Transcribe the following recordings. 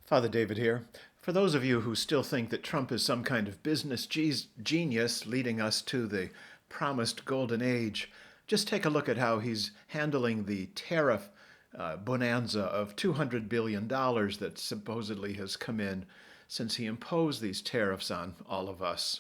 Father David here. For those of you who still think that Trump is some kind of business genius leading us to the promised golden age, just take a look at how he's handling the tariff bonanza of $200 billion that supposedly has come in since he imposed these tariffs on all of us.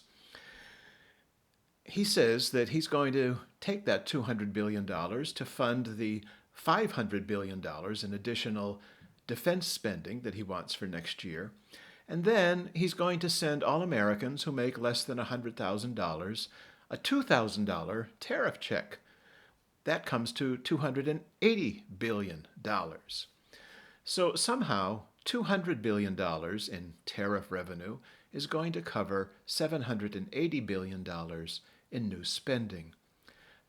He says that he's going to take that $200 billion to fund the $500 billion in additional defense spending that he wants for next year. And then he's going to send all Americans who make less than $100,000 a $2,000 tariff check. That comes to $280 billion. So somehow $200 billion in tariff revenue is going to cover $780 billion in new spending.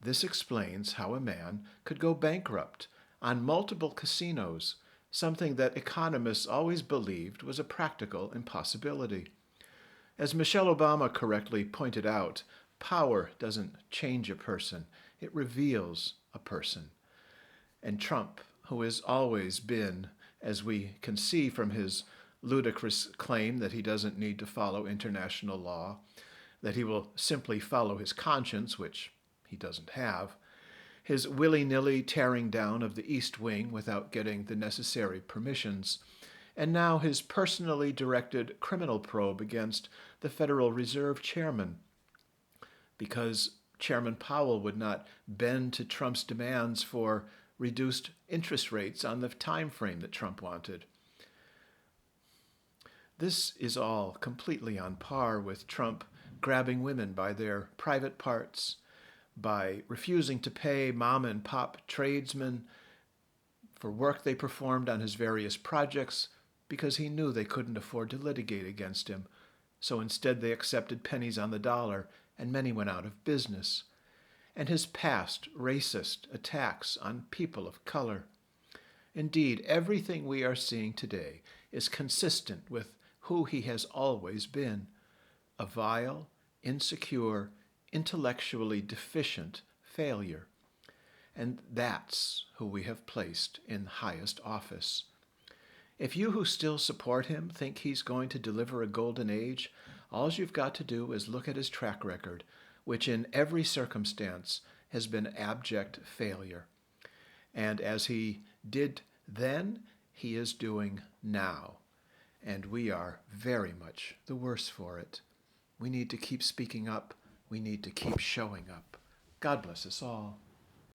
This explains how a man could go bankrupt on multiple casinos, something that economists always believed was a practical impossibility. As Michelle Obama correctly pointed out, power doesn't change a person, it reveals a person. And Trump, who has always been, as we can see from his ludicrous claim that he doesn't need to follow international law, that he will simply follow his conscience, which he doesn't have, his willy-nilly tearing down of the East Wing without getting the necessary permissions, and now his personally directed criminal probe against the Federal Reserve chairman, because Chairman Powell would not bend to Trump's demands for reduced interest rates on the time frame that Trump wanted. This is all completely on par with Trump grabbing women by their private parts, by refusing to pay mom and pop tradesmen for work they performed on his various projects because he knew they couldn't afford to litigate against him. So instead they accepted pennies on the dollar, and many went out of business. And his past racist attacks on people of color. Indeed, everything we are seeing today is consistent with who he has always been: a vile, insecure, intellectually deficient failure. And that's who we have placed in highest office. If you who still support him think he's going to deliver a golden age, all you've got to do is look at his track record, which in every circumstance has been abject failure. And as he did then, he is doing now. And we are very much the worse for it. We need to keep speaking up. We need to keep showing up. God bless us all.